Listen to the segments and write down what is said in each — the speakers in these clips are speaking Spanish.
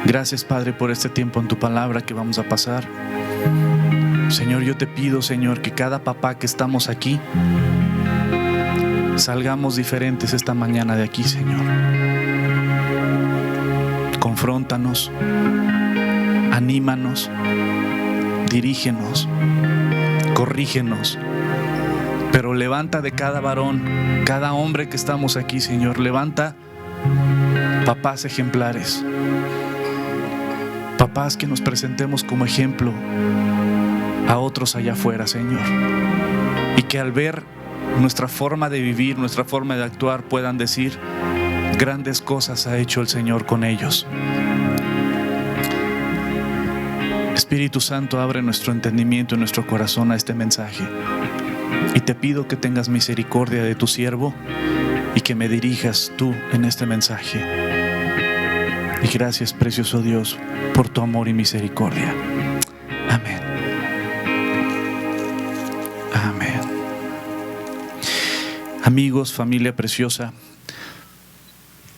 Gracias, Padre, por este tiempo en tu palabra que vamos a pasar. Señor, yo te pido, Señor, que cada papá que estamos aquí salgamos diferentes esta mañana de aquí, Señor. Confróntanos, anímanos, dirígenos, corrígenos, pero levanta de cada varón, cada hombre que estamos aquí, Señor, levanta papás ejemplares, papás que nos presentemos como ejemplo a otros allá afuera, Señor, y que al ver nuestra forma de vivir, nuestra forma de actuar, puedan decir: grandes cosas ha hecho el Señor con ellos. Espíritu Santo, abre nuestro entendimiento y nuestro corazón a este mensaje, y te pido que tengas misericordia de tu siervo y que me dirijas tú en este mensaje. Y gracias, precioso Dios, por tu amor y misericordia. Amén. Amén. Amigos, familia preciosa,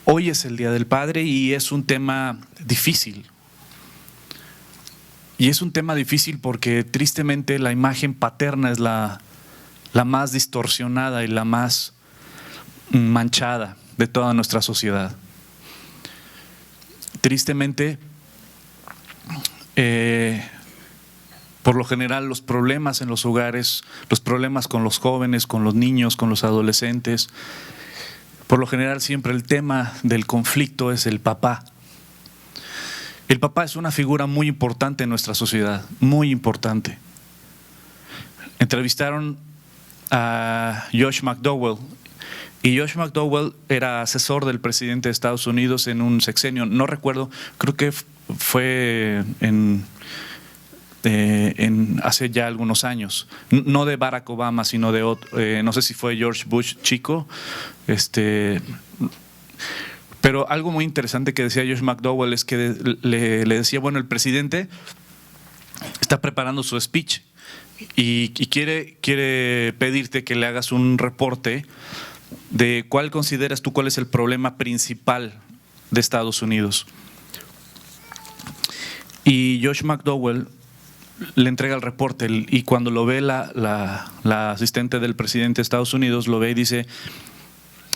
hoy es el Día del Padre y es un tema difícil. Y es un tema difícil porque tristemente la imagen paterna es la más distorsionada y la más manchada de toda nuestra sociedad. Tristemente, por lo general los problemas en los hogares, los problemas con los jóvenes, con los niños, con los adolescentes, por lo general siempre el tema del conflicto es el papá. El papá es una figura muy importante en nuestra sociedad, muy importante. Entrevistaron a Josh McDowell, y Josh McDowell era asesor del presidente de Estados Unidos en un sexenio, no recuerdo, creo que fue hace ya algunos años, no de Barack Obama, sino de otro, no sé si fue George Bush chico, pero algo muy interesante que decía Josh McDowell es que le decía, bueno, el presidente está preparando su speech y quiere pedirte que le hagas un reporte de cuál consideras tú cuál es el problema principal de Estados Unidos. Y Josh McDowell le entrega el reporte, y cuando lo ve la asistente del presidente de Estados Unidos, lo ve y dice: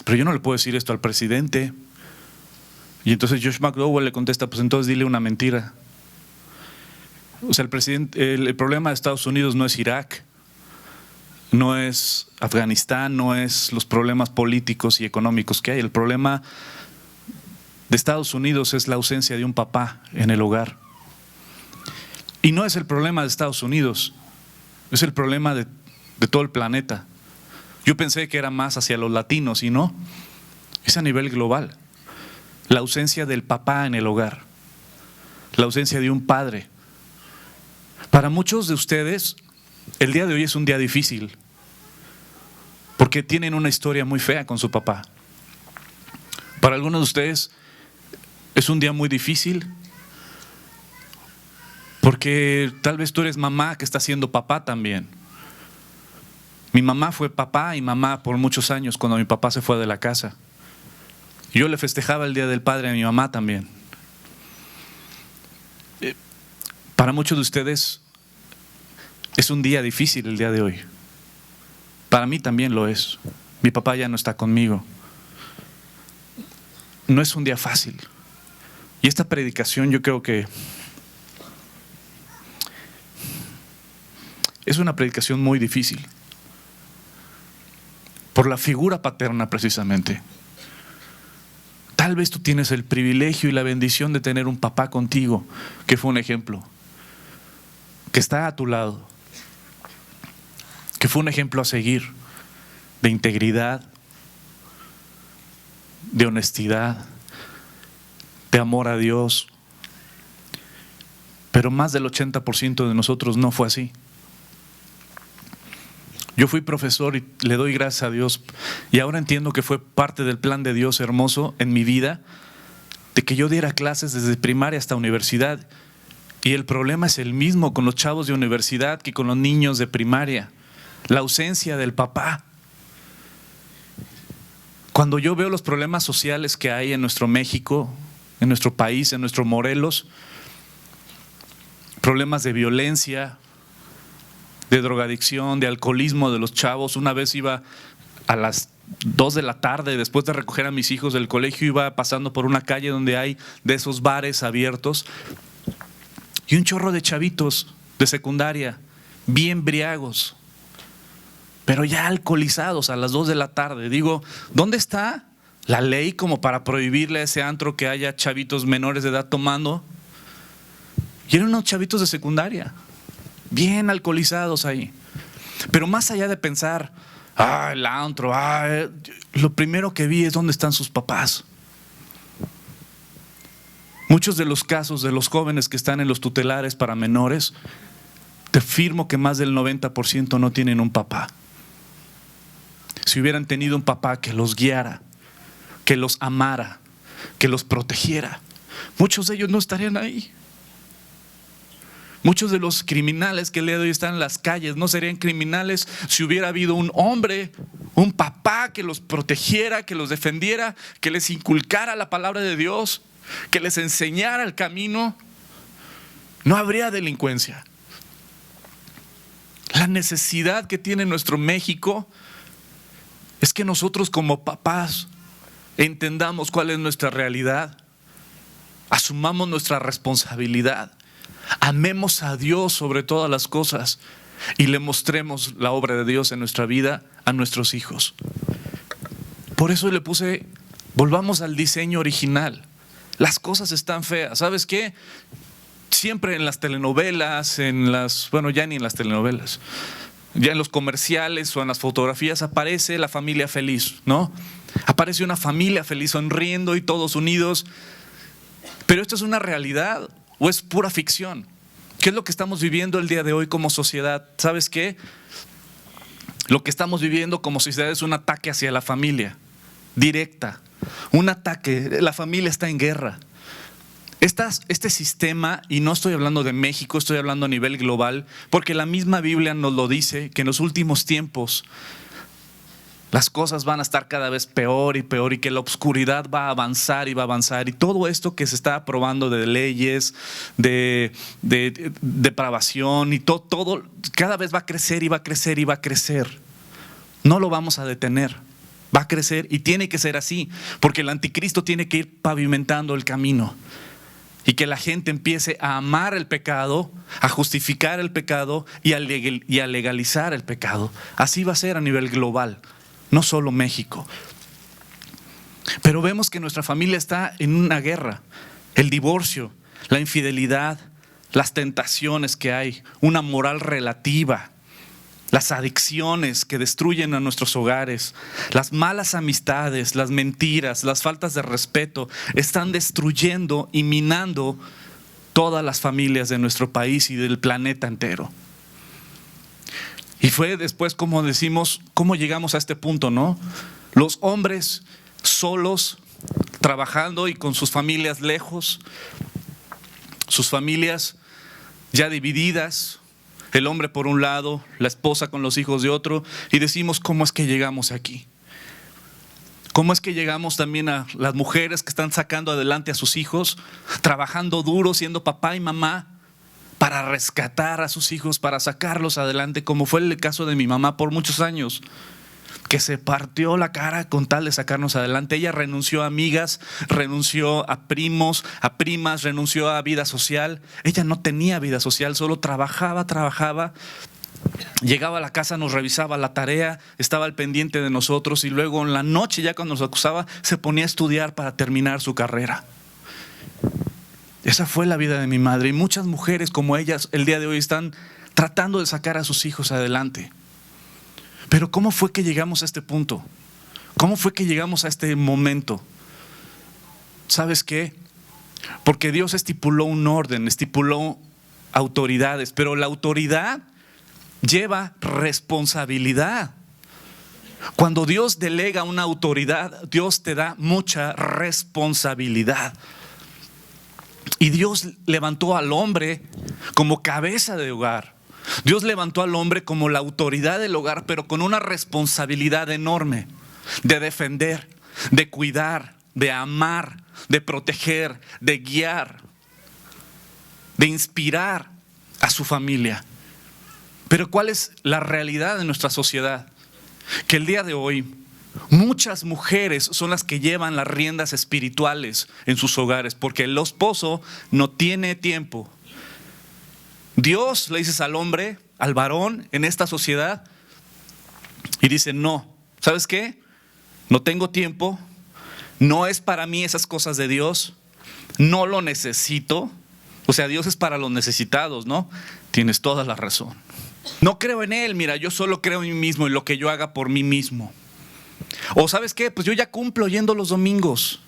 pero yo no le puedo decir esto al presidente. Y entonces Josh McDowell le contesta: pues entonces dile una mentira. O sea, el problema de Estados Unidos no es Irak, no es Afganistán, no es los problemas políticos y económicos que hay. El problema de Estados Unidos es la ausencia de un papá en el hogar. Y no es el problema de Estados Unidos, es el problema de todo el planeta. Yo pensé que era más hacia los latinos, y no, es a nivel global. La ausencia del papá en el hogar, la ausencia de un padre. Para muchos de ustedes, el día de hoy es un día difícil, porque tienen una historia muy fea con su papá. Para algunos de ustedes es un día muy difícil, porque tal vez tú eres mamá que está siendo papá también. Mi mamá fue papá y mamá por muchos años cuando mi papá se fue de la casa. Yo le festejaba el Día del Padre a mi mamá también. Para muchos de ustedes es un día difícil el día de hoy. Para mí también lo es. Mi papá ya no está conmigo. No es un día fácil. Y esta predicación yo creo que es una predicación muy difícil. Por la figura paterna precisamente. Tal vez tú tienes el privilegio y la bendición de tener un papá contigo, que fue un ejemplo, que está a tu lado, que fue un ejemplo a seguir, de integridad, de honestidad, de amor a Dios. Pero más del 80% de nosotros no fue así. Yo fui profesor y le doy gracias a Dios, y ahora entiendo que fue parte del plan de Dios hermoso en mi vida, de que yo diera clases desde primaria hasta universidad. Y el problema es el mismo con los chavos de universidad que con los niños de primaria: la ausencia del papá. Cuando yo veo los problemas sociales que hay en nuestro México, en nuestro país, en nuestro Morelos, problemas de violencia, de drogadicción, de alcoholismo de los chavos. Una vez iba a las 2 de la tarde, después de recoger a mis hijos del colegio, iba pasando por una calle donde hay de esos bares abiertos y un chorro de chavitos de secundaria, bien briagos, pero ya alcoholizados a las 2 de la tarde. Digo, ¿dónde está la ley como para prohibirle a ese antro que haya chavitos menores de edad tomando? Y eran unos chavitos de secundaria, bien alcoholizados ahí. Pero más allá de pensar, el antro, lo primero que vi es dónde están sus papás. Muchos de los casos de los jóvenes que están en los tutelares para menores, te afirmo que más del 90% no tienen un papá. Si hubieran tenido un papá que los guiara, que los amara, que los protegiera, muchos de ellos no estarían ahí. Muchos de los criminales que el día de hoy están en las calles no serían criminales si hubiera habido un hombre, un papá que los protegiera, que los defendiera, que les inculcara la palabra de Dios, que les enseñara el camino. No habría delincuencia. La necesidad que tiene nuestro México es que nosotros como papás entendamos cuál es nuestra realidad, asumamos nuestra responsabilidad, amemos a Dios sobre todas las cosas y le mostremos la obra de Dios en nuestra vida a nuestros hijos. Por eso le puse, volvamos al diseño original. Las cosas están feas. ¿Sabes qué? Siempre en las telenovelas, ya ni en las telenovelas, ya en los comerciales o en las fotografías aparece la familia feliz, ¿no? Aparece una familia feliz sonriendo y todos unidos. Pero ¿esto es una realidad o es pura ficción? ¿Qué es lo que estamos viviendo el día de hoy como sociedad? ¿Sabes qué? Lo que estamos viviendo como sociedad es un ataque hacia la familia, directa. Un ataque, la familia está en guerra. Este sistema, y no estoy hablando de México, estoy hablando a nivel global, porque la misma Biblia nos lo dice, que en los últimos tiempos las cosas van a estar cada vez peor y peor, y que la oscuridad va a avanzar y va a avanzar, y todo esto que se está aprobando de leyes, de depravación, y todo cada vez va a crecer y va a crecer y va a crecer. No lo vamos a detener, va a crecer y tiene que ser así, porque el anticristo tiene que ir pavimentando el camino. Y que la gente empiece a amar el pecado, a justificar el pecado y a legalizar el pecado. Así va a ser a nivel global, no solo México. Pero vemos que nuestra familia está en una guerra. El divorcio, la infidelidad, las tentaciones que hay, una moral relativa, las adicciones que destruyen a nuestros hogares, las malas amistades, las mentiras, las faltas de respeto, están destruyendo y minando todas las familias de nuestro país y del planeta entero. Y fue después, como decimos, cómo llegamos a este punto, ¿no? Los hombres solos, trabajando y con sus familias lejos, sus familias ya divididas, el hombre por un lado, la esposa con los hijos de otro, y decimos, ¿cómo es que llegamos aquí? ¿Cómo es que llegamos también a las mujeres que están sacando adelante a sus hijos, trabajando duro, siendo papá y mamá, para rescatar a sus hijos, para sacarlos adelante, como fue el caso de mi mamá por muchos años, que se partió la cara con tal de sacarnos adelante? Ella renunció a amigas, renunció a primos, a primas, renunció a vida social. Ella no tenía vida social, solo trabajaba. Llegaba a la casa, nos revisaba la tarea, estaba al pendiente de nosotros, y luego en la noche, ya cuando nos acusaba, se ponía a estudiar para terminar su carrera. Esa fue la vida de mi madre, y muchas mujeres como ellas el día de hoy están tratando de sacar a sus hijos adelante. Pero ¿cómo fue que llegamos a este punto? ¿Cómo fue que llegamos a este momento? ¿Sabes qué? Porque Dios estipuló un orden, estipuló autoridades, pero la autoridad lleva responsabilidad. Cuando Dios delega una autoridad, Dios te da mucha responsabilidad. Y Dios levantó al hombre como cabeza de hogar. Dios levantó al hombre como la autoridad del hogar, pero con una responsabilidad enorme de defender, de cuidar, de amar, de proteger, de guiar, de inspirar a su familia. Pero ¿cuál es la realidad de nuestra sociedad? Que el día de hoy muchas mujeres son las que llevan las riendas espirituales en sus hogares, porque el esposo no tiene tiempo. Dios le dice al hombre, al varón en esta sociedad, y dice: no, ¿sabes qué? No tengo tiempo, no es para mí esas cosas de Dios, no lo necesito. O sea, Dios es para los necesitados, ¿no? Tienes toda la razón. No creo en Él, mira, yo solo creo en mí mismo y lo que yo haga por mí mismo. O ¿sabes qué? Pues yo ya cumplo yendo los domingos.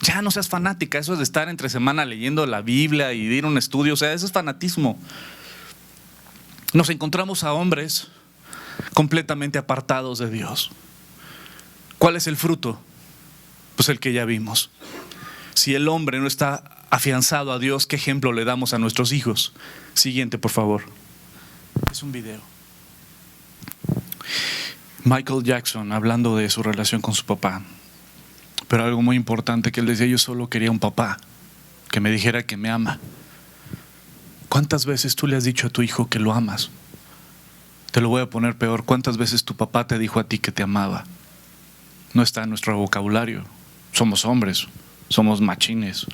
Ya no seas fanática, eso es de estar entre semana leyendo la Biblia y de ir a un estudio, o sea, eso es fanatismo. Nos encontramos a hombres completamente apartados de Dios. ¿Cuál es el fruto? Pues el que ya vimos. Si el hombre no está afianzado a Dios, ¿qué ejemplo le damos a nuestros hijos? Siguiente, por favor. Es un video. Michael Jackson hablando de su relación con su papá. Pero algo muy importante que él decía: yo solo quería un papá que me dijera que me ama. ¿Cuántas veces tú le has dicho a tu hijo que lo amas? Te lo voy a poner peor: ¿cuántas veces tu papá te dijo a ti que te amaba? No está en nuestro vocabulario. Somos hombres, somos machines.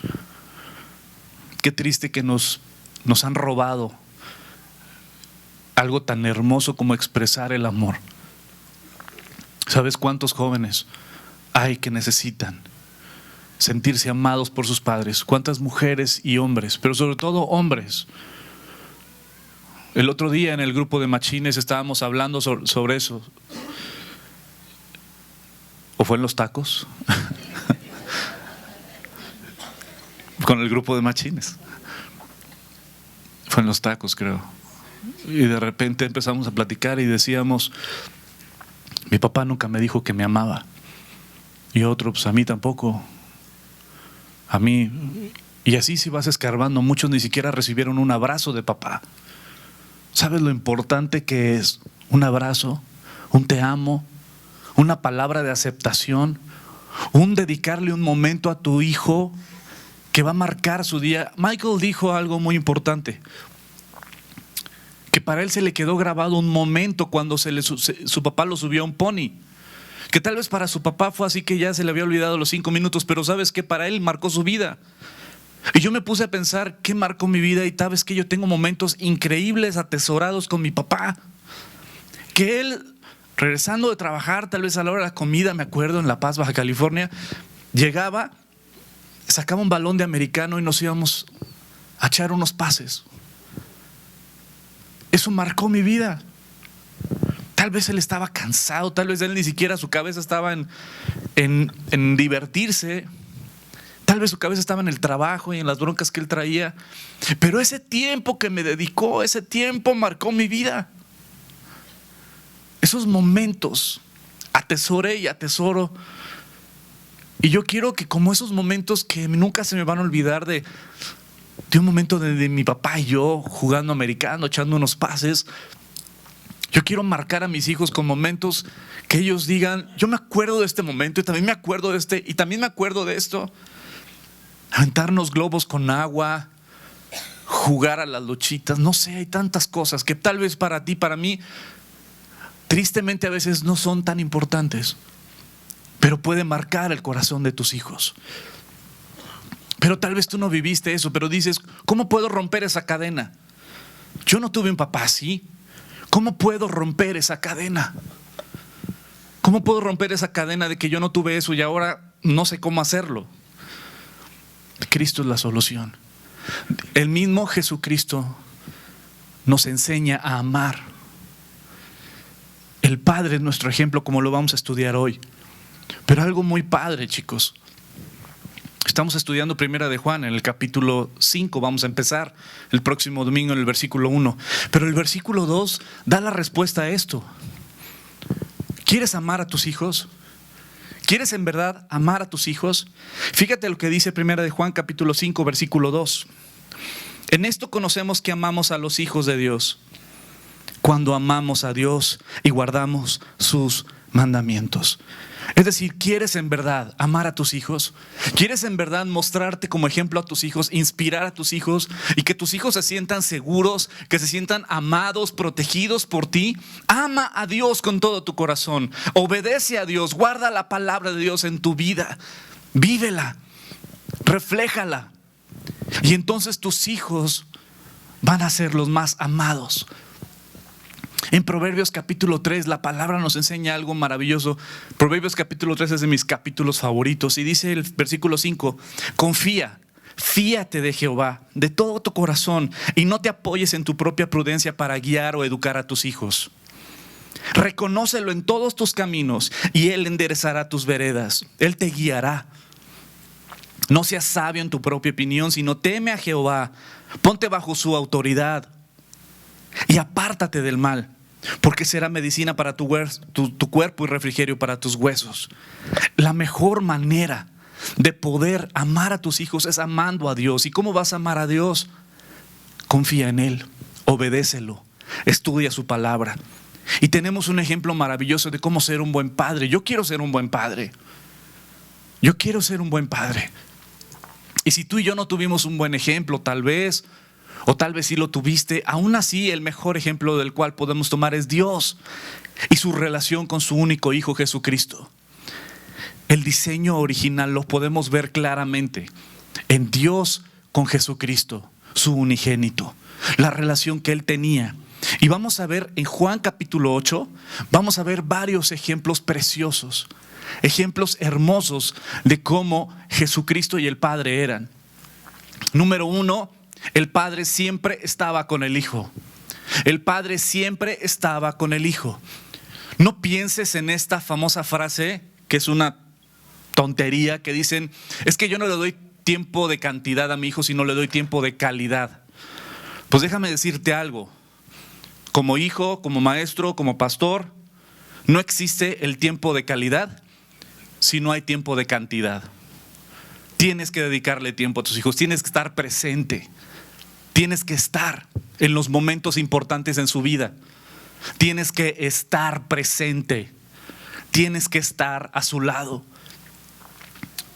Qué triste que nos han robado algo tan hermoso como expresar el amor. ¿Sabes cuántos jóvenes hay que necesitan sentirse amados por sus padres? ¿Cuántas mujeres y hombres, pero sobre todo hombres? El otro día en el grupo de machines estábamos hablando sobre eso. ¿O fue en los tacos? Con el grupo de machines. Fue en los tacos, creo. Y de repente empezamos a platicar y decíamos: mi papá nunca me dijo que me amaba. Y otro: pues a mí tampoco. A mí. Y así si vas escarbando, muchos ni siquiera recibieron un abrazo de papá. ¿Sabes lo importante que es un abrazo, un te amo, una palabra de aceptación, un dedicarle un momento a tu hijo que va a marcar su día? Michael dijo algo muy importante, que para él se le quedó grabado un momento cuando su papá lo subió a un pony, que tal vez para su papá fue así que ya se le había olvidado los 5 minutos, pero sabes que para él marcó su vida. Y yo me puse a pensar qué marcó mi vida, y sabes que yo tengo momentos increíbles, atesorados con mi papá, que él, regresando de trabajar, tal vez a la hora de la comida, me acuerdo, en La Paz, Baja California, llegaba, sacaba un balón de americano y nos íbamos a echar unos pases. Eso marcó mi vida. Tal vez él estaba cansado, tal vez él ni siquiera su cabeza estaba en divertirse, tal vez su cabeza estaba en el trabajo y en las broncas que él traía, pero ese tiempo que me dedicó, ese tiempo marcó mi vida. Esos momentos atesoré y atesoro. Y yo quiero que, como esos momentos que nunca se me van a olvidar, de un momento de mi papá y yo jugando americano, echando unos pases, yo quiero marcar a mis hijos con momentos que ellos digan: yo me acuerdo de este momento, y también me acuerdo de este, y también me acuerdo de esto. Aventarnos globos con agua, jugar a las luchitas, no sé, hay tantas cosas que tal vez para ti, para mí, tristemente a veces no son tan importantes, pero puede marcar el corazón de tus hijos. Pero tal vez tú no viviste eso, pero dices: ¿cómo puedo romper esa cadena? Yo no tuve un papá así. ¿Cómo puedo romper esa cadena? ¿Cómo puedo romper esa cadena de que yo no tuve eso y ahora no sé cómo hacerlo? Cristo es la solución. El mismo Jesucristo nos enseña a amar. El Padre es nuestro ejemplo, como lo vamos a estudiar hoy. Pero algo muy padre, chicos. Estamos estudiando Primera de Juan en el capítulo 5. Vamos a empezar el próximo domingo en el versículo 1. Pero el versículo 2 da la respuesta a esto. ¿Quieres amar a tus hijos? ¿Quieres en verdad amar a tus hijos? Fíjate lo que dice Primera de Juan capítulo 5 versículo 2. En esto conocemos que amamos a los hijos de Dios, cuando amamos a Dios y guardamos sus mandamientos. Es decir, ¿quieres en verdad amar a tus hijos? ¿Quieres en verdad mostrarte como ejemplo a tus hijos, inspirar a tus hijos y que tus hijos se sientan seguros, que se sientan amados, protegidos por ti? Ama a Dios con todo tu corazón, obedece a Dios, guarda la palabra de Dios en tu vida, vívela, refléjala, y entonces tus hijos van a ser los más amados. En Proverbios capítulo 3 la palabra nos enseña algo maravilloso. Proverbios capítulo 3 es de mis capítulos favoritos y dice el versículo 5: fíate de Jehová de todo tu corazón y no te apoyes en tu propia prudencia para guiar o educar a tus hijos. Reconócelo en todos tus caminos y Él enderezará tus veredas. Él te guiará. No seas sabio en tu propia opinión, sino teme a Jehová. Ponte bajo su autoridad y apártate del mal, porque será medicina para tu cuerpo y refrigerio para tus huesos. La mejor manera de poder amar a tus hijos es amando a Dios. ¿Y cómo vas a amar a Dios? Confía en Él, obedécelo, estudia su palabra. Y tenemos un ejemplo maravilloso de cómo ser un buen padre. Yo quiero ser un buen padre. Yo quiero ser un buen padre. Y si tú y yo no tuvimos un buen ejemplo, tal vez sí lo tuviste, aún así el mejor ejemplo del cual podemos tomar es Dios y su relación con su único Hijo Jesucristo. El diseño original lo podemos ver claramente en Dios con Jesucristo, su unigénito, la relación que Él tenía. Y vamos a ver en Juan capítulo 8, vamos a ver varios ejemplos preciosos, ejemplos hermosos de cómo Jesucristo y el Padre eran. Número 1, el Padre siempre estaba con el Hijo. El Padre siempre estaba con el Hijo. No pienses en esta famosa frase, que es una tontería, que dicen: es que yo no le doy tiempo de cantidad a mi hijo, sino le doy tiempo de calidad. Pues déjame decirte algo. Como hijo, como maestro, como pastor, no existe el tiempo de calidad si no hay tiempo de cantidad. Tienes que dedicarle tiempo a tus hijos, tienes que estar presente. Tienes que estar en los momentos importantes en su vida. Tienes que estar presente. Tienes que estar a su lado.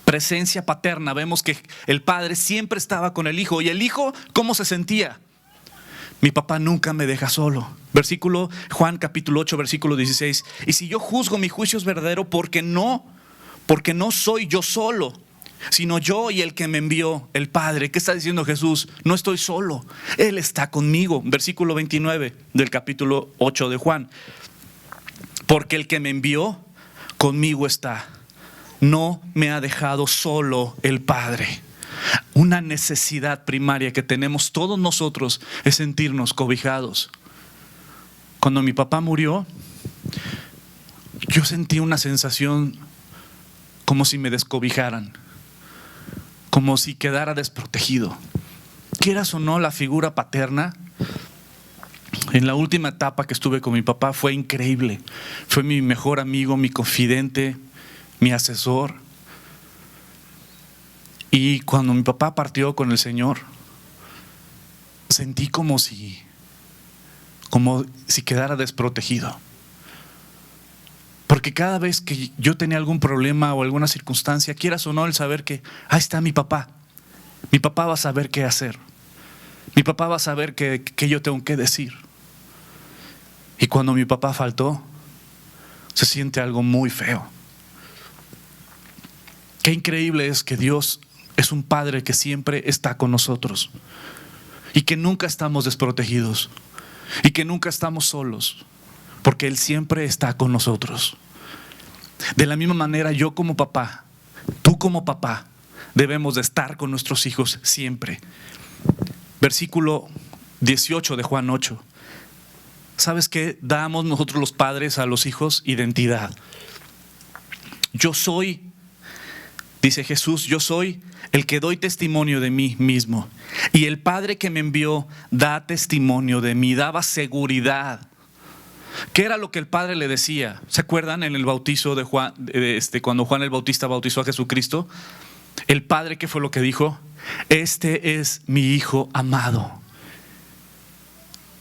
Presencia paterna. Vemos que el Padre siempre estaba con el Hijo. ¿Y el Hijo cómo se sentía? Mi papá nunca me deja solo. Juan capítulo 8, versículo 16. Y si yo juzgo, mi juicio es verdadero porque no soy yo solo, sino yo y el que me envió, el Padre. ¿Qué está diciendo Jesús? No estoy solo, Él está conmigo. Versículo 29 del capítulo 8 de Juan. Porque el que me envió conmigo está. No me ha dejado solo el Padre. Una necesidad primaria que tenemos todos nosotros es sentirnos cobijados. Cuando mi papá murió, yo sentí una sensación como si me descobijaran, como si quedara desprotegido. Quieras o no, la figura paterna en la última etapa que estuve con mi papá fue increíble. Fue mi mejor amigo, mi confidente, mi asesor. Y cuando mi papá partió con el Señor, sentí como si quedara desprotegido. Porque cada vez que yo tenía algún problema o alguna circunstancia, quieras o no, el saber que ahí está mi papá va a saber qué hacer. Mi papá va a saber qué yo tengo que decir. Y cuando mi papá faltó, se siente algo muy feo. Qué increíble es que Dios es un Padre que siempre está con nosotros y que nunca estamos desprotegidos y que nunca estamos solos, porque Él siempre está con nosotros. De la misma manera, yo como papá, tú como papá, debemos de estar con nuestros hijos siempre. Versículo 18 de Juan 8. ¿Sabes qué? Damos nosotros los padres a los hijos identidad. Yo soy, dice Jesús, yo soy el que doy testimonio de mí mismo. Y el Padre que me envió da testimonio de mí, daba seguridad. ¿Qué era lo que el Padre le decía? ¿Se acuerdan en el bautizo de Juan, cuando Juan el Bautista bautizó a Jesucristo? El Padre, ¿qué fue lo que dijo? Este es mi Hijo amado,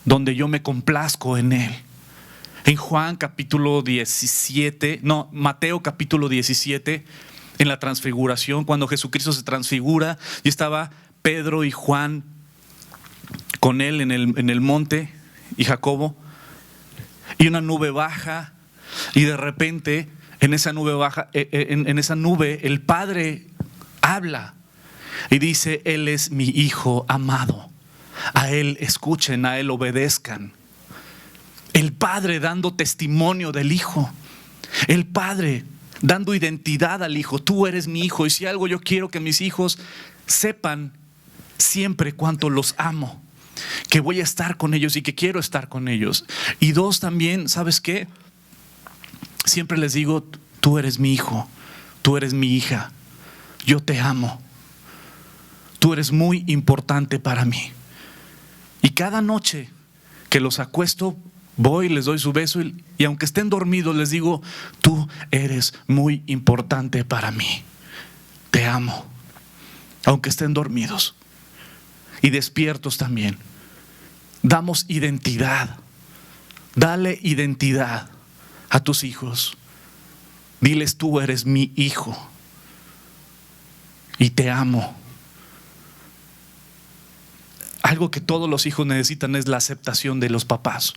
donde yo me complazco en Él. En Mateo capítulo 17, en la transfiguración, cuando Jesucristo se transfigura y estaba Pedro y Juan con él en el monte y Jacobo, y una nube baja, y de repente en esa nube el Padre habla y dice: Él es mi Hijo amado, a Él escuchen, a Él obedezcan. El Padre dando testimonio del Hijo, el Padre dando identidad al Hijo. Tú eres mi Hijo, y si algo yo quiero que mis hijos sepan siempre cuánto los amo, que voy a estar con ellos y que quiero estar con ellos. Y dos, también, ¿sabes qué? Siempre les digo: tú eres mi hijo, tú eres mi hija, yo te amo, tú eres muy importante para mí. Y cada noche que los acuesto, voy, les doy su beso y aunque estén dormidos les digo: tú eres muy importante para mí, te amo, aunque estén dormidos y despiertos también. Damos identidad, dale identidad a tus hijos. Diles: tú eres mi hijo y te amo. Algo que todos los hijos necesitan es la aceptación de los papás.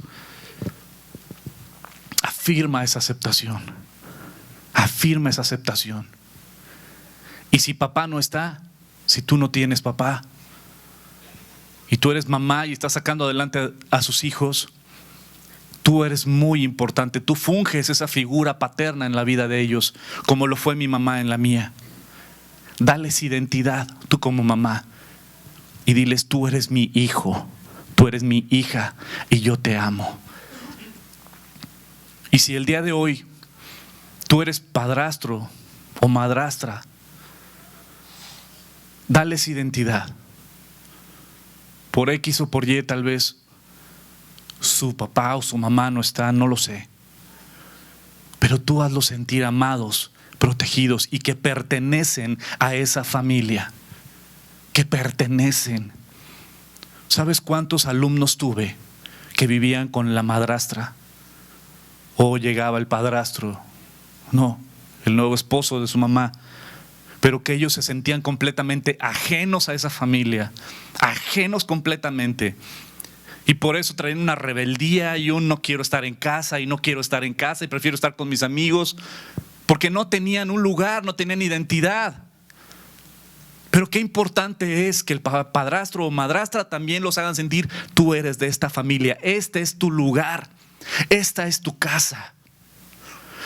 Afirma esa aceptación. Afirma esa aceptación. Y si papá no está, si tú no tienes papá, y tú eres mamá y estás sacando adelante a sus hijos, tú eres muy importante. Tú funges esa figura paterna en la vida de ellos, como lo fue mi mamá en la mía. Dales identidad, tú como mamá, y diles: tú eres mi hijo, tú eres mi hija y yo te amo. Y si el día de hoy tú eres padrastro o madrastra, dales identidad. Por X o por Y, tal vez su papá o su mamá no está, no lo sé. Pero tú hazlos sentir amados, protegidos y que pertenecen a esa familia. Que pertenecen. ¿Sabes cuántos alumnos tuve que vivían con la madrastra? O llegaba el padrastro, no, el nuevo esposo de su mamá, pero que ellos se sentían completamente ajenos a esa familia, ajenos completamente. Y por eso traían una rebeldía y un no quiero estar en casa y no quiero estar en casa y prefiero estar con mis amigos, porque no tenían un lugar, no tenían identidad. Pero qué importante es que el padrastro o madrastra también los hagan sentir: tú eres de esta familia, este es tu lugar, esta es tu casa.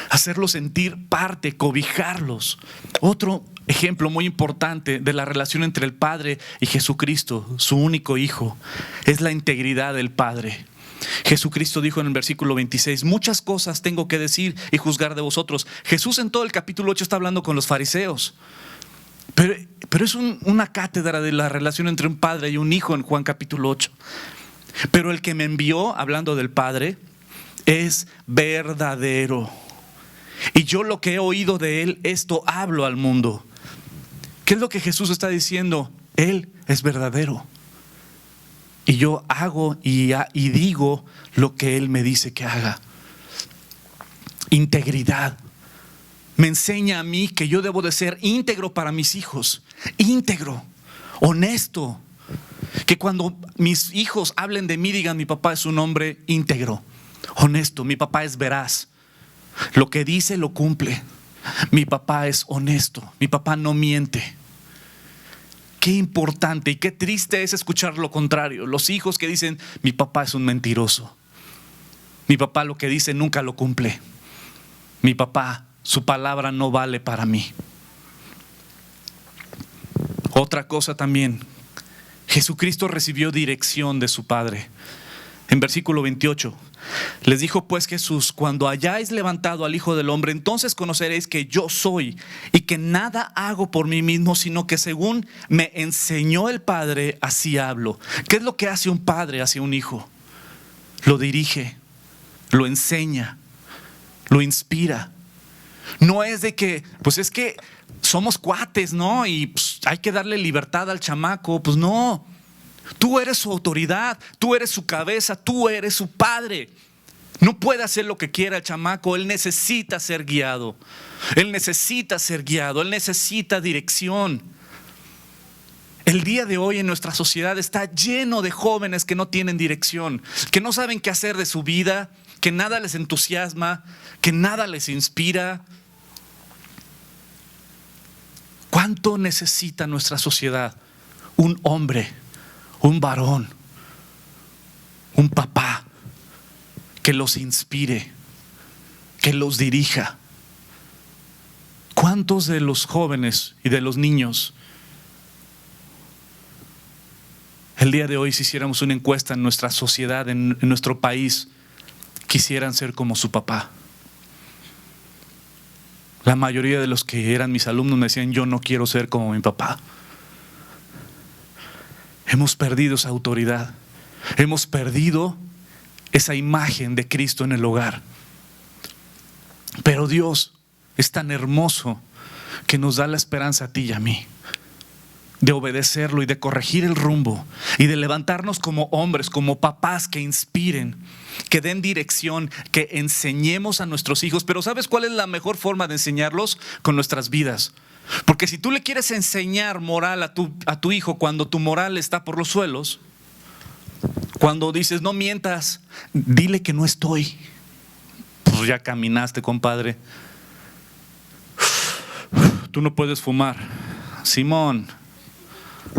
Hacerlos sentir parte, cobijarlos. Otro ejemplo muy importante de la relación entre el Padre y Jesucristo, su único Hijo, es la integridad del Padre. Jesucristo dijo en el versículo 26: muchas cosas tengo que decir y juzgar de vosotros. Jesús en todo el capítulo 8 está hablando con los fariseos. Pero es una cátedra de la relación entre un padre y un hijo en Juan capítulo 8. Pero el que me envió, hablando del Padre, es verdadero. Y yo lo que he oído de él, esto hablo al mundo. ¿Qué es lo que Jesús está diciendo? Él es verdadero. Y yo hago y digo lo que él me dice que haga. Integridad. Me enseña a mí que yo debo de ser íntegro para mis hijos. Íntegro, honesto. Que cuando mis hijos hablen de mí, digan: mi papá es un hombre íntegro, honesto, mi papá es veraz. Lo que dice lo cumple. Mi papá es honesto, mi papá no miente. Qué importante y qué triste es escuchar lo contrario. Los hijos que dicen: mi papá es un mentiroso, mi papá lo que dice nunca lo cumple, mi papá, su palabra no vale para mí. Otra cosa también, Jesucristo recibió dirección de su Padre. En versículo 28 les dijo pues Jesús: cuando hayáis levantado al Hijo del Hombre, entonces conoceréis que yo soy y que nada hago por mí mismo, sino que según me enseñó el Padre, así hablo. ¿Qué es lo que hace un padre hacia un hijo? Lo dirige, lo enseña, lo inspira. No es de que, pues es que somos cuates, ¿no? Y pues, hay que darle libertad al chamaco. Pues no. Tú eres su autoridad, tú eres su cabeza, tú eres su padre. No puede hacer lo que quiera el chamaco, él necesita ser guiado. Él necesita ser guiado, él necesita dirección. El día de hoy en nuestra sociedad está lleno de jóvenes que no tienen dirección, que no saben qué hacer de su vida, que nada les entusiasma, que nada les inspira. ¿Cuánto necesita nuestra sociedad un hombre, un varón, un papá que los inspire, que los dirija? ¿Cuántos de los jóvenes y de los niños el día de hoy, si hiciéramos una encuesta en nuestra sociedad, en nuestro país, quisieran ser como su papá? La mayoría de los que eran mis alumnos me decían: yo no quiero ser como mi papá. Hemos perdido esa autoridad, hemos perdido esa imagen de Cristo en el hogar. Pero Dios es tan hermoso que nos da la esperanza a ti y a mí de obedecerlo y de corregir el rumbo y de levantarnos como hombres, como papás que inspiren, que den dirección, que enseñemos a nuestros hijos. Pero ¿sabes cuál es la mejor forma de enseñarlos? Con nuestras vidas. Porque si tú le quieres enseñar moral a tu hijo cuando tu moral está por los suelos, cuando dices no mientas, dile que no estoy, pues ya caminaste, compadre. Tú no puedes fumar, Simón.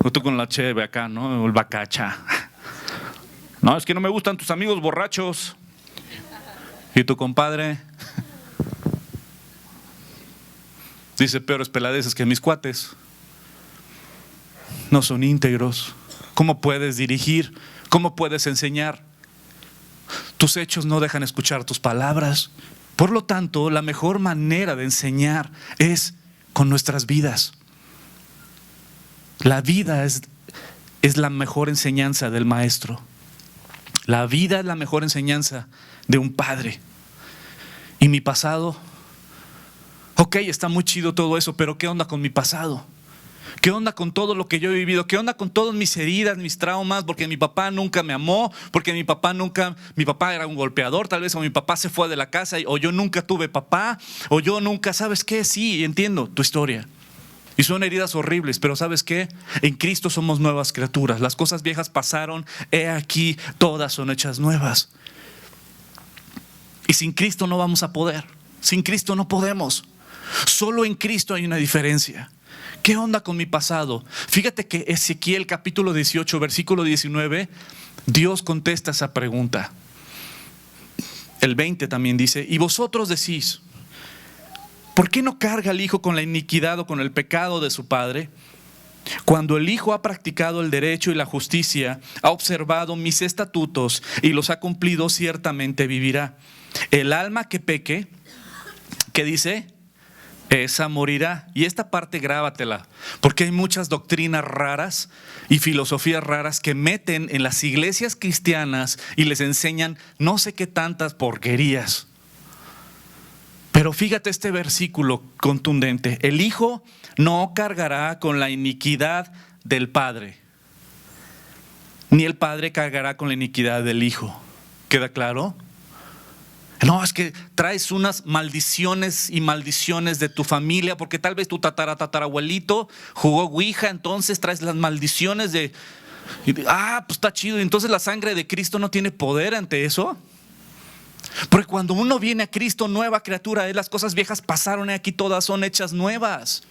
O tú con la cheve acá, ¿no? El bacacha. No, es que no me gustan tus amigos borrachos. ¿Y tu compadre? Dice peores peladeces que mis cuates. No son íntegros. ¿Cómo puedes dirigir? ¿Cómo puedes enseñar? Tus hechos no dejan escuchar tus palabras. Por lo tanto, la mejor manera de enseñar es con nuestras vidas. La vida es la mejor enseñanza del maestro. La vida es la mejor enseñanza de un padre. Y mi pasado, ok, está muy chido todo eso, pero ¿qué onda con mi pasado? ¿Qué onda con todo lo que yo he vivido? ¿Qué onda con todas mis heridas, mis traumas? Porque mi papá nunca me amó, porque mi papá era un golpeador, tal vez, o mi papá se fue de la casa, o yo nunca tuve papá, o yo nunca, ¿sabes qué? Sí, entiendo tu historia. Y son heridas horribles, pero ¿sabes qué? En Cristo somos nuevas criaturas. Las cosas viejas pasaron, he aquí, todas son hechas nuevas. Y sin Cristo no vamos a poder. Sin Cristo no podemos. Solo en Cristo hay una diferencia. ¿Qué onda con mi pasado? Fíjate que Ezequiel capítulo 18, versículo 19, Dios contesta esa pregunta. El 20 también dice: y vosotros decís, ¿por qué no carga el hijo con la iniquidad o con el pecado de su padre? Cuando el hijo ha practicado el derecho y la justicia, ha observado mis estatutos y los ha cumplido, ciertamente vivirá. El alma que peque, ¿qué dice? Esa morirá. Y esta parte grábatela, porque hay muchas doctrinas raras y filosofías raras que meten en las iglesias cristianas y les enseñan no sé qué tantas porquerías. Pero fíjate este versículo contundente: el hijo no cargará con la iniquidad del padre, ni el padre cargará con la iniquidad del hijo. ¿Queda claro? No, es que traes unas maldiciones y maldiciones de tu familia, porque tal vez tu tatarabuelito jugó ouija, entonces traes las maldiciones de... pues está chido. Entonces la sangre de Cristo no tiene poder ante eso. Porque cuando uno viene a Cristo, nueva criatura es, las cosas viejas pasaron y aquí todas son hechas nuevas.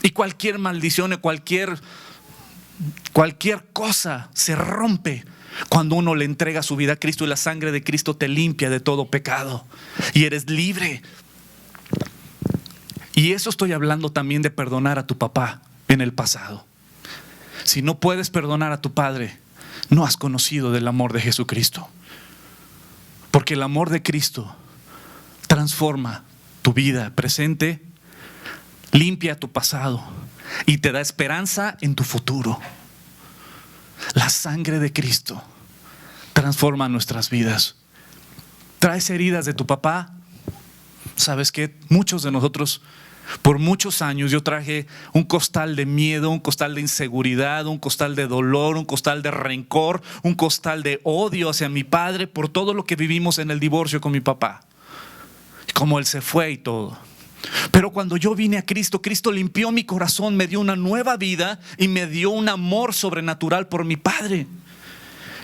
Y cualquier maldición, cualquier cosa se rompe cuando uno le entrega su vida a Cristo, y la sangre de Cristo te limpia de todo pecado y eres libre. Y eso estoy hablando también de perdonar a tu papá en el pasado. Si no puedes perdonar a tu padre, no has conocido del amor de Jesucristo. Porque el amor de Cristo transforma tu vida presente, limpia tu pasado y te da esperanza en tu futuro. La sangre de Cristo transforma nuestras vidas. ¿Traes heridas de tu papá? ¿Sabes qué? Muchos de nosotros Por muchos años yo traje un costal de miedo, un costal de inseguridad, un costal de dolor, un costal de rencor, un costal de odio hacia mi padre por todo lo que vivimos en el divorcio con mi papá. Como él se fue y todo. Pero cuando yo vine a Cristo, Cristo limpió mi corazón, me dio una nueva vida y me dio un amor sobrenatural por mi padre.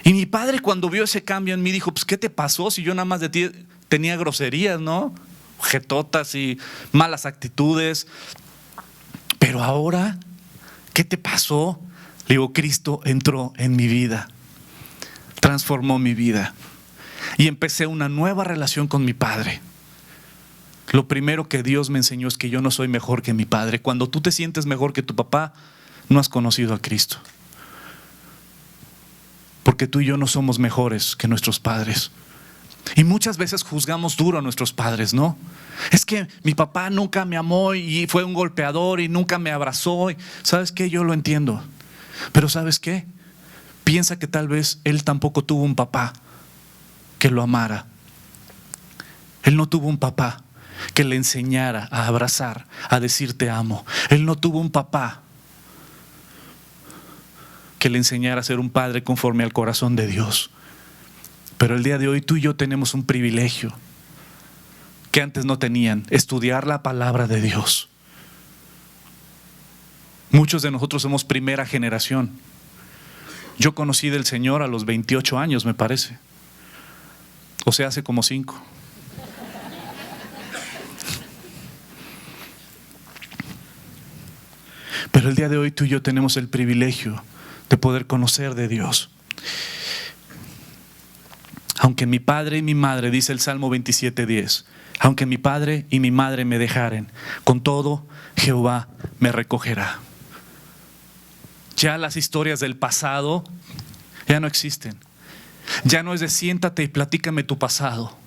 Y mi padre, cuando vio ese cambio en mí, dijo: pues ¿qué te pasó si yo nada más de ti tenía groserías, ¿no? Jetotas y malas actitudes. Pero ahora, ¿qué te pasó? Le digo: Cristo entró en mi vida, transformó mi vida y empecé una nueva relación con mi padre. Lo primero que Dios me enseñó es que yo no soy mejor que mi padre. Cuando tú te sientes mejor que tu papá, no has conocido a Cristo. Porque tú y yo no somos mejores que nuestros padres. Y muchas veces juzgamos duro a nuestros padres, ¿no? Es que mi papá nunca me amó y fue un golpeador y nunca me abrazó. ¿Sabes qué? Yo lo entiendo. Pero ¿sabes qué? Piensa que tal vez él tampoco tuvo un papá que lo amara. Él no tuvo un papá que le enseñara a abrazar, a decir te amo. Él no tuvo un papá que le enseñara a ser un padre conforme al corazón de Dios. Pero el día de hoy tú y yo tenemos un privilegio que antes no tenían: estudiar la palabra de Dios. Muchos de nosotros somos primera generación. Yo conocí del Señor a los 28 años, me parece. O sea, hace como 5. Pero el día de hoy tú y yo tenemos el privilegio de poder conocer de Dios. Aunque mi padre y mi madre, dice el Salmo 27:10, aunque mi padre y mi madre me dejaren, con todo Jehová me recogerá. Ya las historias del pasado ya no existen. Ya no es de siéntate y platícame tu pasado.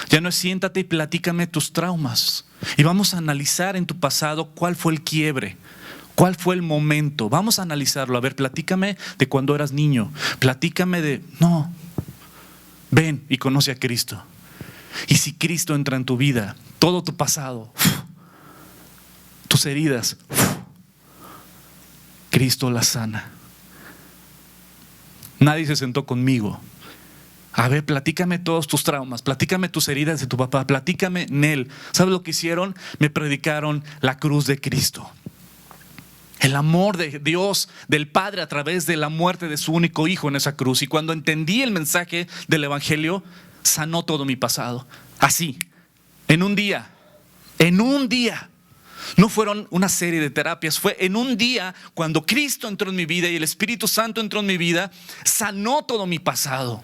Ya no es siéntate y platícame tus traumas. Y vamos a analizar en tu pasado cuál fue el quiebre, cuál fue el momento. Vamos a analizarlo. A ver, platícame de cuando eras niño. Platícame de... No. Ven y conoce a Cristo. Y si Cristo entra en tu vida, todo tu pasado, tus heridas, Cristo las sana. Nadie se sentó conmigo. A ver, platícame todos tus traumas, platícame tus heridas de tu papá, platícame en él. ¿Sabes lo que hicieron? Me predicaron la cruz de Cristo. El amor de Dios, del Padre, a través de la muerte de su único hijo en esa cruz. Y cuando entendí el mensaje del Evangelio, sanó todo mi pasado. Así, en un día. No fueron una serie de terapias, fue en un día cuando Cristo entró en mi vida y el Espíritu Santo entró en mi vida, sanó todo mi pasado.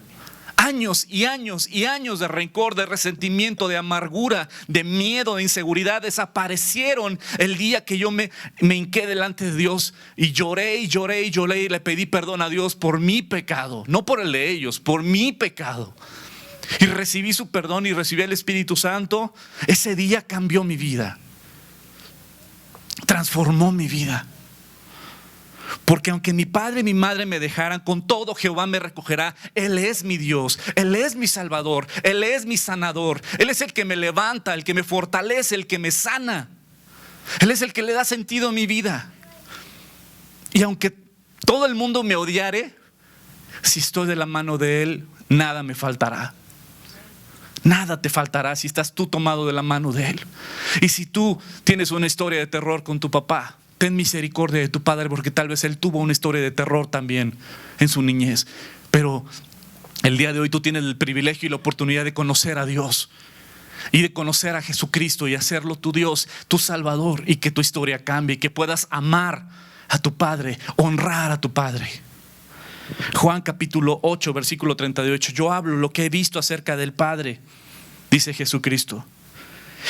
Años y años y años de rencor, de resentimiento, de amargura, de miedo, de inseguridad desaparecieron el día que yo me hinqué delante de Dios y lloré y lloré y lloré y le pedí perdón a Dios por mi pecado, no por el de ellos, por mi pecado. Y recibí su perdón y recibí el Espíritu Santo. Ese día cambió mi vida, transformó mi vida. Porque aunque mi padre y mi madre me dejaran, con todo Jehová me recogerá. Él es mi Dios, Él es mi Salvador, Él es mi sanador. Él es el que me levanta, el que me fortalece, el que me sana. Él es el que le da sentido a mi vida. Y aunque todo el mundo me odiare, si estoy de la mano de Él, nada me faltará. Nada te faltará si estás tú tomado de la mano de Él. Y si tú tienes una historia de terror con tu papá, ten misericordia de tu padre, porque tal vez él tuvo una historia de terror también en su niñez. Pero el día de hoy tú tienes el privilegio y la oportunidad de conocer a Dios y de conocer a Jesucristo y hacerlo tu Dios, tu Salvador, y que tu historia cambie y que puedas amar a tu padre, honrar a tu padre. Juan capítulo 8 versículo 38. Yo hablo lo que he visto acerca del Padre, dice Jesucristo,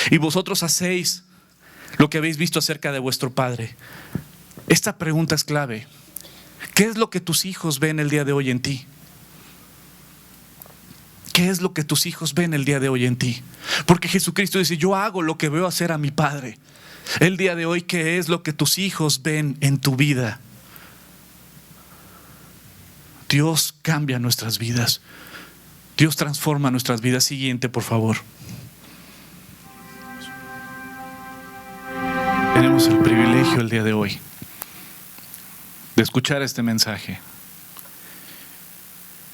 y vosotros hacéis lo que habéis visto acerca de vuestro Padre. Esta pregunta es clave. ¿Qué es lo que tus hijos ven el día de hoy en ti? ¿Qué es lo que tus hijos ven el día de hoy en ti? Porque Jesucristo dice: yo hago lo que veo hacer a mi Padre. El día de hoy, ¿qué es lo que tus hijos ven en tu vida? Dios cambia nuestras vidas. Dios transforma nuestras vidas. Siguiente, por favor. tenemos el privilegio el día de hoy de escuchar este mensaje.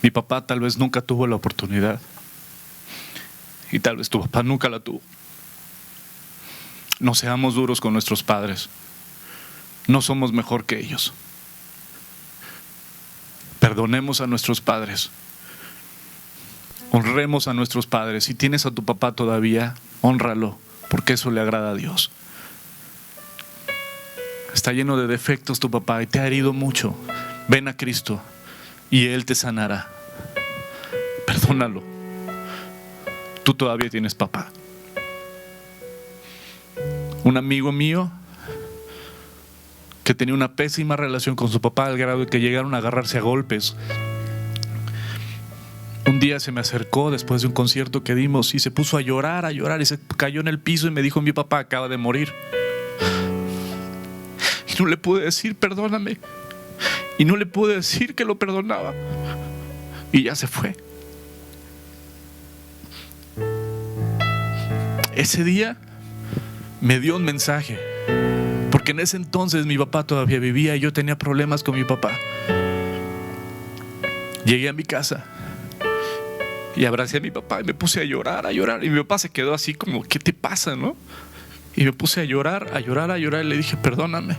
Mi papá tal vez nunca tuvo la oportunidad y tal vez tu papá nunca la tuvo. No seamos duros con nuestros padres. No somos mejor que ellos. Perdonemos a nuestros padres. Honremos a nuestros padres. Si tienes a tu papá todavía, hónralo, porque eso le agrada a Dios. Está lleno de defectos tu papá y te ha herido mucho. Ven a Cristo y Él te sanará. Perdónalo. Tú todavía tienes papá. Un amigo mío que tenía una pésima relación con su papá al grado de que llegaron a agarrarse a golpes. Un día se me acercó después de un concierto que dimos y se puso a llorar y se cayó en el piso y me dijo: mi papá acaba de morir. Y no le pude decir perdóname, y no le pude decir que lo perdonaba, y ya se fue. Ese día me dio un mensaje, porque en ese entonces mi papá todavía vivía y yo tenía problemas con mi papá. Llegué a mi casa y abracé a mi papá y me puse a llorar. Y mi papá se quedó así como: ¿qué te pasa, no? Y me puse a llorar y le dije: perdóname.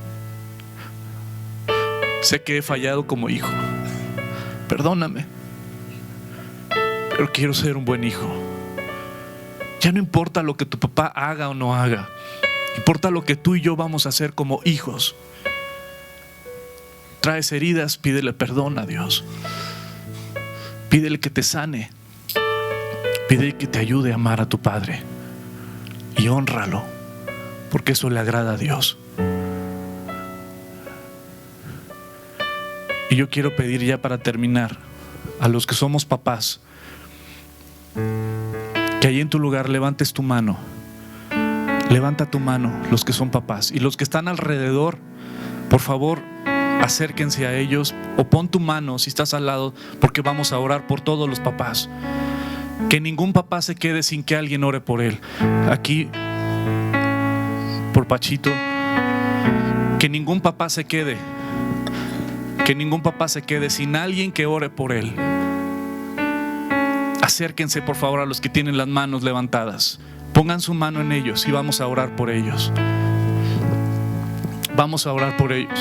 Sé que he fallado como hijo. Perdóname. Pero quiero ser un buen hijo. Ya no importa lo que tu papá haga o no haga. Importa lo que tú y yo vamos a hacer como hijos. Traes heridas, pídele perdón a Dios. Pídele que te sane. Pídele que te ayude a amar a tu padre. Y hónralo, porque eso le agrada a Dios. Y yo quiero pedir ya para terminar a los que somos papás, que allí en tu lugar levantes tu mano. Levanta tu mano, los que son papás. Y los que están alrededor, por favor, acérquense a ellos, o pon tu mano si estás al lado, porque vamos a orar por todos los papás. Que ningún papá se quede sin que alguien ore por él. Aquí, por Pachito, que ningún papá se quede. Que ningún papá se quede sin alguien que ore por él. Acérquense por favor a los que tienen las manos levantadas. Pongan su mano en ellos y vamos a orar por ellos. Vamos a orar por ellos.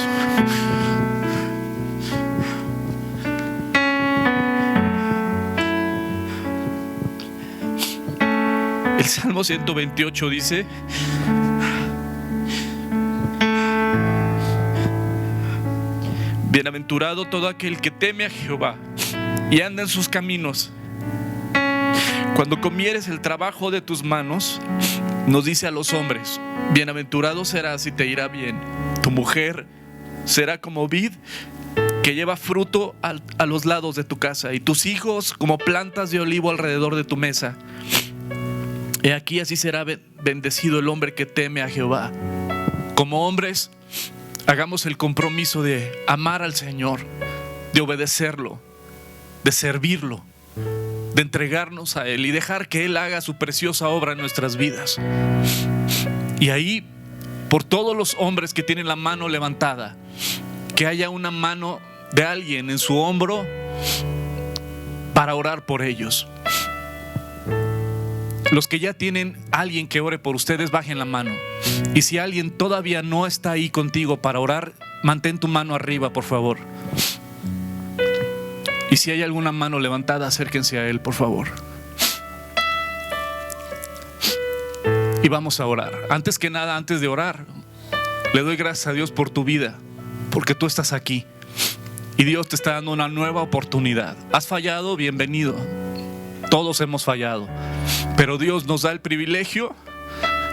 El Salmo 128 dice: bienaventurado todo aquel que teme a Jehová y anda en sus caminos. Cuando comieres el trabajo de tus manos, nos dice a los hombres: bienaventurado serás y te irá bien. Tu mujer será como vid que lleva fruto a los lados de tu casa, y tus hijos como plantas de olivo alrededor de tu mesa. He aquí, así será bendecido el hombre que teme a Jehová. Como hombres, hagamos el compromiso de amar al Señor, de obedecerlo, de servirlo, de entregarnos a Él y dejar que Él haga su preciosa obra en nuestras vidas. Y ahí, por todos los hombres que tienen la mano levantada, que haya una mano de alguien en su hombro para orar por ellos. Los que ya tienen alguien que ore por ustedes, bajen la mano. Y si alguien todavía no está ahí contigo para orar, mantén tu mano arriba, por favor. Y si hay alguna mano levantada, acérquense a él, por favor. Y vamos a orar. Antes que nada, antes de orar, le doy gracias a Dios por tu vida, porque tú estás aquí y Dios te está dando una nueva oportunidad. ¿Has fallado? Bienvenido. Todos hemos fallado, pero Dios nos da el privilegio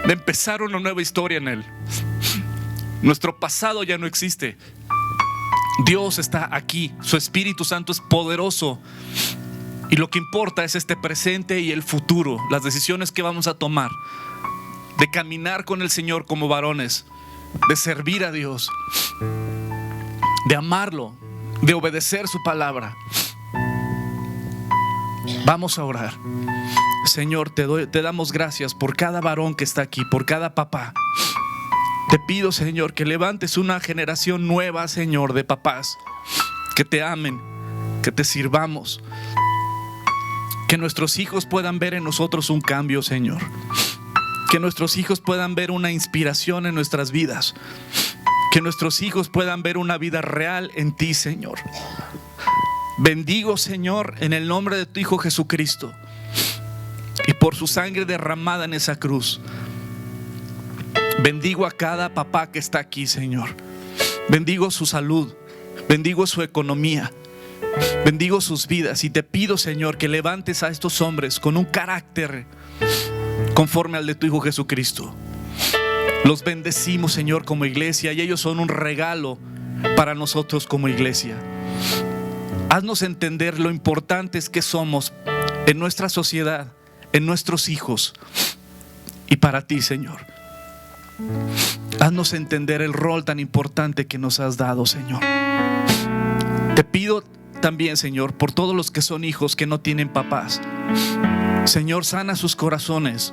de empezar una nueva historia en Él. Nuestro pasado ya no existe. Dios está aquí, su Espíritu Santo es poderoso, y lo que importa es este presente y el futuro, las decisiones que vamos a tomar, de caminar con el Señor como varones, de servir a Dios, de amarlo, de obedecer su palabra. Vamos a orar. Señor, te damos gracias por cada varón que está aquí, por cada papá. Te pido, Señor, que levantes una generación nueva, Señor, de papás que te amen, que te sirvamos, que nuestros hijos puedan ver en nosotros un cambio, Señor, que nuestros hijos puedan ver una inspiración en nuestras vidas, que nuestros hijos puedan ver una vida real en ti, Señor. Bendigo, Señor, en el nombre de tu Hijo Jesucristo y por su sangre derramada en esa cruz. Bendigo a cada papá que está aquí, Señor. Bendigo su salud, bendigo su economía, bendigo sus vidas, y te pido, Señor, que levantes a estos hombres con un carácter conforme al de tu Hijo Jesucristo. Los bendecimos, Señor, como iglesia, y ellos son un regalo para nosotros como iglesia. Haznos entender lo importantes que somos en nuestra sociedad, en nuestros hijos y para ti, Señor. Haznos entender el rol tan importante que nos has dado, Señor. Te pido también, Señor, por todos los que son hijos que no tienen papás. Señor, sana sus corazones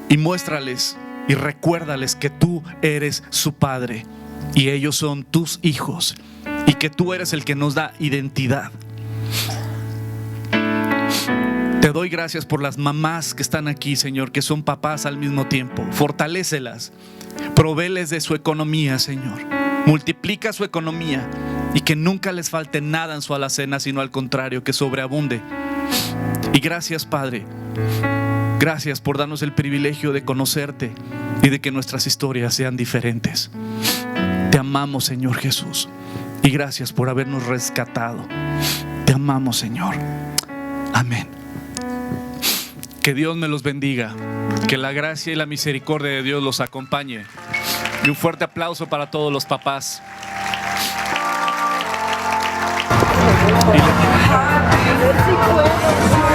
y muéstrales y recuérdales que tú eres su padre y ellos son tus hijos, y que tú eres el que nos da identidad. Te doy gracias por las mamás que están aquí, Señor, que son papás al mismo tiempo. Fortalécelas, provéles de su economía, Señor. Multiplica su economía y que nunca les falte nada en su alacena, sino al contrario, que sobreabunde. Y gracias, Padre. Gracias por darnos el privilegio de conocerte y de que nuestras historias sean diferentes. Te amamos, Señor Jesús, y gracias por habernos rescatado. Te amamos, Señor. Amén. Que Dios me los bendiga, que la gracia y la misericordia de Dios los acompañe. Y un fuerte aplauso para todos los papás. A ver si puedo.